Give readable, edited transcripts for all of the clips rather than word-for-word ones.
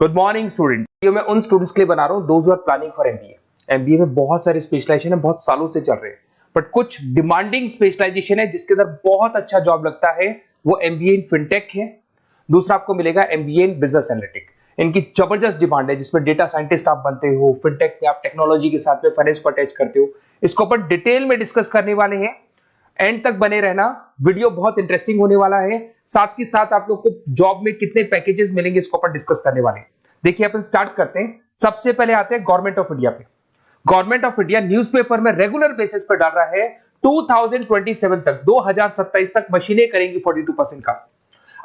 Good morning student. ये मैं उन स्टूडेंट्स के लिए बना रहा हूँ those are planning for MBA. MBA में बहुत सारे स्पेशलाइजेशन है, बहुत सालों से चल रहे हैं, बट कुछ डिमांडिंग स्पेशलाइजेशन है जिसके अंदर बहुत अच्छा जॉब लगता है, वो एमबीए इन फिनटेक है। दूसरा आपको मिलेगा एमबीए इन बिजनेस एनालिटिक। इनकी जबरदस्त डिमांड है, जिसमें डेटा साइंटिस्ट आप बनते हो, फिनटेक में आप टेक्नोलॉजी के साथ में फाइनेंस को अटैच करते हो। इसको अपन डिटेल में डिस्कस करने वाले हैं, एंड तक बने रहना, वीडियो बहुत इंटरेस्टिंग होने वाला है। साथ ही साथ आप लोग को जॉब में कितने पैकेजेस मिलेंगे इसको अपन डिस्कस करने वाले हैं। देखिए अपन स्टार्ट करते हैं। सबसे पहले आते हैं गवर्नमेंट ऑफ इंडिया पे। गवर्नमेंट ऑफ इंडिया न्यूज़पेपर में रेगुलर बेसिस पर डाल रहा है 2027 तक, 2027 तक मशीनें करेंगी 42% का।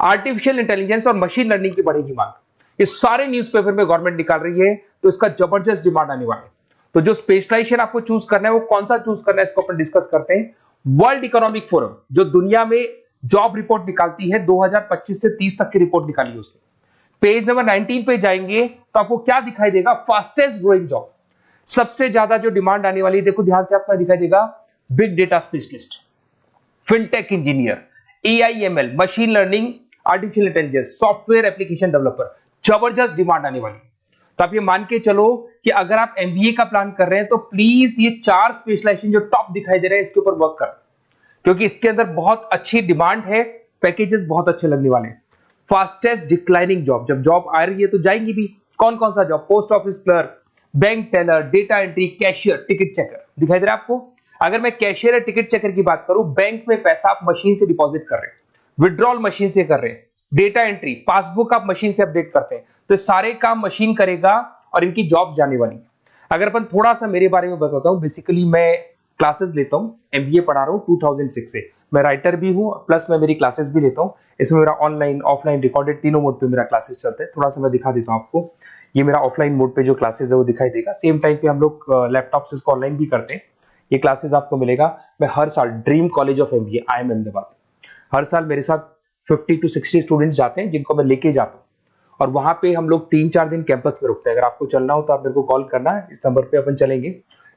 आर्टिफिशियल इंटेलिजेंस और मशीन लर्निंग की बढ़ेगी मांग। ये सारे न्यूज़पेपर में गवर्नमेंट निकाल रही है, तो इसका जबरदस्त डिमांड आने वाला है। तो जो स्पेशलाइजेशन आपको चूज करना है वो कौन सा चूज करना है इसको अपन डिस्कस करते हैं। वर्ल्ड इकोनॉमिक फोरम जो दुनिया में जॉब रिपोर्ट निकालती है, 2025 से 30 तक की रिपोर्ट निकाली है उसने। पेज नंबर 19 पे जाएंगे तो आपको क्या दिखाई देगा, फास्टेस्ट ग्रोइंग जॉब, सबसे ज्यादा जो डिमांड आने वाली है, देखो ध्यान से, आपका दिखाई देगा big data specialist, fintech engineer, AIML, machine learning, artificial intelligence, software application developer. जबरदस्त डिमांड आने वाली है। तो आप ये मान के चलो कि अगर आप एमबीए का प्लान कर रहे हैं तो प्लीज ये 4 स्पेशलाइजेशन जो टॉप दिखाई दे रहे हैं इसके ऊपर वर्क कर, क्योंकि इसके अंदर बहुत अच्छी डिमांड है, पैकेजेस बहुत अच्छे लगने वाले हैं। फास्टेस्ट डिक्लाइनिंग जॉब, जब जॉब आ रही है तो जाएंगी भी। कौन कौन सा job? Post office clerk, bank teller, data entry, cashier, ticket checker. दिखाई दे रहा है आपको? अगर मैं कैशियर या टिकट चेकर की बात करूं, बैंक में पैसा आप मशीन से डिपॉजिट कर रहे हैं, विड्रॉल मशीन से कर रहे हैं, डेटा एंट्री, पासबुक आप मशीन से अपडेट करते हैं, तो सारे काम मशीन करेगा और इनकी जॉब जाने वाली है। अगर अपन थोड़ा सा मेरे बारे में बताता हूं, बेसिकली मैं क्लासेस लेता हूं, एमबीए पढ़ा रहा हूं 2006 से। मैं राइटर भी हूं, प्लस मैं मेरी क्लासेस भी लेता हूं। इसमें मेरा ऑनलाइन ऑफलाइन रिकॉर्डेड तीनों मोड पे मेरा क्लासेस चलते हैं। थोड़ा सा मैं दिखा देता हूं आपको। ये मेरा ऑफलाइन मोड पे जो क्लासेस है वो दिखाई देगा। सेम टाइम पे हम लोग लैपटॉप से इसको ऑनलाइन भी करते हैं। ये क्लासेस आपको मिलेगा। मैं हर साल dream college of MBA IIM Ahmedabad, हर साल मेरे साथ 50 to 60 स्टूडेंट्स जाते हैं, जिनको मैं लेके जाता हूँ, और वहां पे हम लोग 3-4 दिन कैंपस में रुकते हैं। अगर आपको चलना हो तो आप मेरे को कॉल करना है, इस नंबर पे अपन चलेंगे।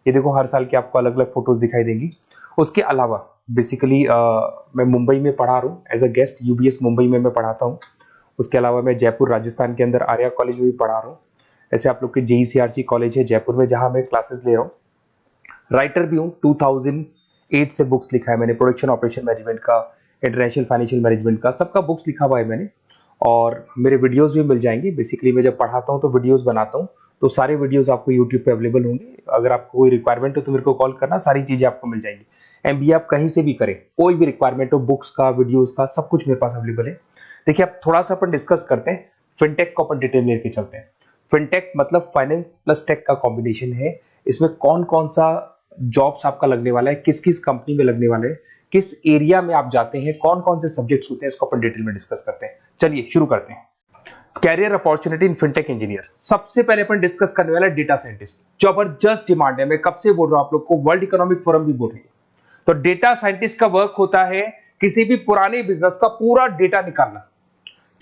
ये देखो हर साल की आपको अलग अलग फोटोज दिखाई देंगी। उसके अलावा बेसिकली मैं मुंबई में पढ़ा रहा हूँ as a guest, UBS Mumbai में मैं पढ़ाता हूँ। उसके अलावा मैं जयपुर राजस्थान के अंदर आर्या कॉलेज में भी पढ़ा रहा हूँ। ऐसे आप लोग के JECRC कॉलेज है जयपुर में, जहां मैं क्लासेस ले रहा हूँ। राइटर भी हूँ, 2008 से बुक्स लिखा है मैंने, प्रोडक्शन ऑपरेशन मैनेजमेंट का, इंटरनेशनल फाइनेंशियल मैनेजमेंट का, सबका बुक्स लिखा हुआ है मैंने। और मेरे वीडियोस भी मिल जाएंगे। बेसिकली मैं जब पढ़ाता हूँ तो वीडियोस बनाता हूँ, तो सारे वीडियोस आपको यूट्यूब पे अवेलेबल होंगे। अगर आपको कोई रिक्वायरमेंट हो तो मेरे को कॉल करना, सारी चीजें आपको मिल जाएंगी। एमबीए आप कहीं से भी करें, कोई भी रिक्वायरमेंट हो, बुक्स का, वीडियोस का, सब कुछ मेरे पास अवेलेबल है। देखिए अब थोड़ा सा अपन डिस्कस करते हैं। फिनटेक को अपन डिटेल में लेके चलते हैं। फिनटेक मतलब फाइनेंस प्लस टेक का कॉम्बिनेशन है। इसमें कौन कौन सा जॉब्स आपका लगने वाला है, किस किस कंपनी में लगने वाले हैं, किस एरिया में आप जाते हैं, कौन कौन से सब्जेक्ट्स होते हैं, इसको अपन डिटेल में डिस्कस करते हैं। चलिए शुरू करते हैं। Career opportunity in fintech engineer. सबसे पहले अपन डिस्कस करने वाला है डेटा साइंटिस्ट। जबरदस्त डिमांड है, मैं कब से बोल रहा हूं आप लोग को, वर्ल्ड इकोनॉमिक फोरम भी बोल रही है। तो डेटा साइंटिस्ट का वर्क होता है किसी भी पुराने बिजनेस का पूरा डेटा निकालना,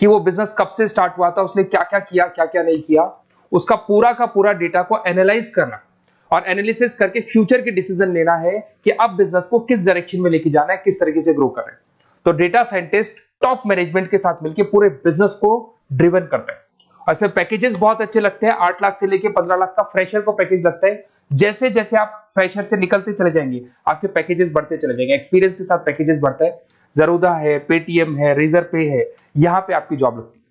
कि वो बिजनेस कब से स्टार्ट हुआ था, उसने क्या क्या किया, क्या क्या नहीं किया, उसका पूरा का पूरा डेटा को एनालाइज करना और एनालिसिस करके फ्यूचर के डिसीजन लेना है कि अब बिजनेस को किस डायरेक्शन में लेके जाना है, किस तरीके से ग्रो कर रहे हैं। तो डेटा साइंटिस्ट टॉप मैनेजमेंट के साथ मिलकर पूरे बिजनेस को ड्रिवन करता है। और इसमें पैकेजेस बहुत अच्छे लगते हैं। 8 लाख से लेके 15 लाख का फ्रेशर को पैकेज लगता है। जैसे जैसे आप फ्रेशर से निकलते चले जाएंगे, आपके पैकेजेस बढ़ते चले जाएंगे, एक्सपीरियंस के साथ पैकेजेस बढ़ता है। जरूदा है, पेटीएम है, रेजर पे है, यहां पे आपकी जॉब लगती है।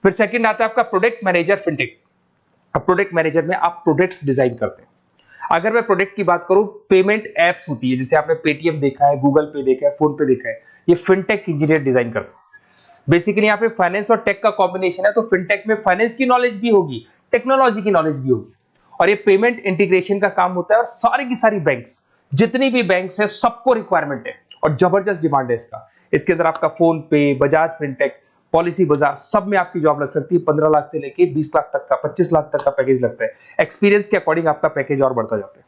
फिर सेकंड आता है आपका प्रोडक्ट मैनेजर फिनटेक। अब प्रोडक्ट मैनेजर में आप प्रोडक्ट्स डिजाइन करते हैं। अगर मैं प्रोडक्ट की बात करूं, पेमेंट एप्स होती है, जैसे आपने पेटीएम देखा है, गूगल पे देखा है, फोन पे देखा है, ये फिनटेक इंजीनियर डिजाइन करते हैं। बेसिकली यहाँ पे फाइनेंस और टेक का कॉम्बिनेशन है, तो फिनटेक में फाइनेंस की नॉलेज भी होगी, टेक्नोलॉजी की नॉलेज भी होगी, और ये पेमेंट इंटीग्रेशन का काम होता है। और सारी की सारी बैंक्स, जितनी भी बैंक्स है, सबको रिक्वायरमेंट है और जबरदस्त डिमांड है इसका। इसके अंदर आपका फोन पे, बजाज फिनटेक, पॉलिसी बाजार, सब में आपकी जॉब लग सकती है। 15 लाख से लेके 20 लाख तक का, 25 लाख तक का पैकेज लगता है। एक्सपीरियंस के अकॉर्डिंग आपका पैकेज और बढ़ता जाता है।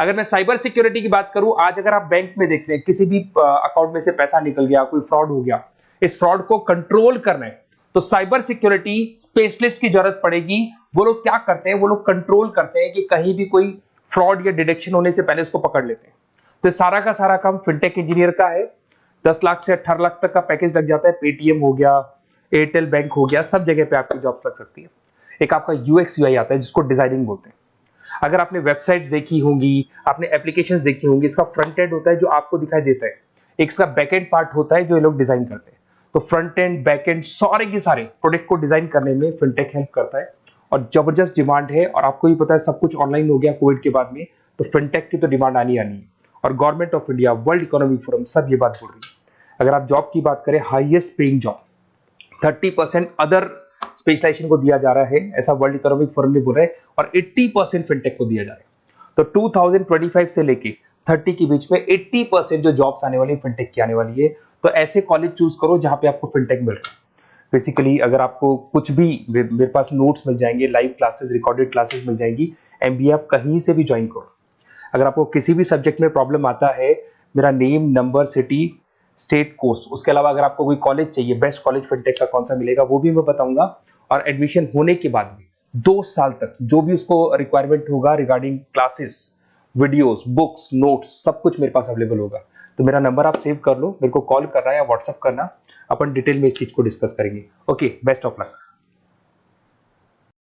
अगर मैं साइबर सिक्योरिटी की बात करूं, आज अगर आप बैंक में देखते हैं किसी भी अकाउंट में से पैसा निकल गया, कोई फ्रॉड हो गया, इस फ्रॉड को कंट्रोल करना है तो साइबर सिक्योरिटी स्पेशलिस्ट की जरूरत पड़ेगी। वो लोग क्या करते हैं, वो लोग कंट्रोल करते हैं कि कहीं भी कोई फ्रॉड या डिटेक्शन होने से पहले उसको पकड़ लेते हैं। तो सारा का सारा काम फिनटेक इंजीनियर का है। 10 लाख से 18 लाख तक का पैकेज लग जाता है। पेटीएम हो गया, एयरटेल बैंक हो गया, सब जगह पे आपकी जॉब्स लग सकती है। एक आपका यूएक्स यूआई आता है जिसको डिजाइनिंग बोलते हैं। अगर आपने वेबसाइट्स देखी होंगी, आपने एप्लीकेशंस देखी होंगी, इसका फ्रंट एंड होता है जो आपको दिखाई देता है, एक इसका बैक एंड पार्ट होता है जो ये लोग डिजाइन करते हैं। तो फ्रंट एंड बैक एंड सारे के सारे प्रोडक्ट को डिजाइन करने में फिनटेक हेल्प करता है और जबरदस्त डिमांड है। और आपको भी पता है सब कुछ ऑनलाइन हो गया कोविड के बाद में, तो फिनटेक की तो डिमांड आनी है। और government of India, world economic forum सब ये बात बोल रही है। अगर आप जॉब की बात करें, highest paying job 30% other specialisation को दिया जा रहा है, ऐसा वर्ल्ड इकोनॉमिक फोरम ने बोला है, और 80% फिनटेक को दिया जा रहा है। तो 2025 से लेके 30 के बीच में 80% जो जॉब्स आने वाली है फिनटेक की आने वाली है। तो ऐसे कॉलेज चूज करो जहां पे आपको फिनटेक मिल रहा है। बेसिकली अगर आपको कुछ भी, मेरे पास नोट्स मिल जाएंगे, लाइव क्लासेस, रिकॉर्डेड क्लासेस मिल जाएंगी, एमबीए आप कहीं से भी ज्वाइन करो। अगर आपको किसी भी सब्जेक्ट में प्रॉब्लम आता है, मेरा name, number, city, state, course, उसके अलावा अगर आपको कोई कॉलेज चाहिए, बेस्ट कॉलेज फिनटेक का कौन सा मिलेगा वो भी मैं बताऊंगा। और एडमिशन होने के बाद भी 2 साल तक जो भी उसको रिक्वायरमेंट होगा regarding classes, videos, books, notes, सब कुछ मेरे पास अवेलेबल होगा। तो मेरा नंबर आप सेव कर लो, मेरे को कॉल करना या व्हाट्सएप करना, अपन डिटेल में इस चीज को डिस्कस करेंगे। Okay, best of luck.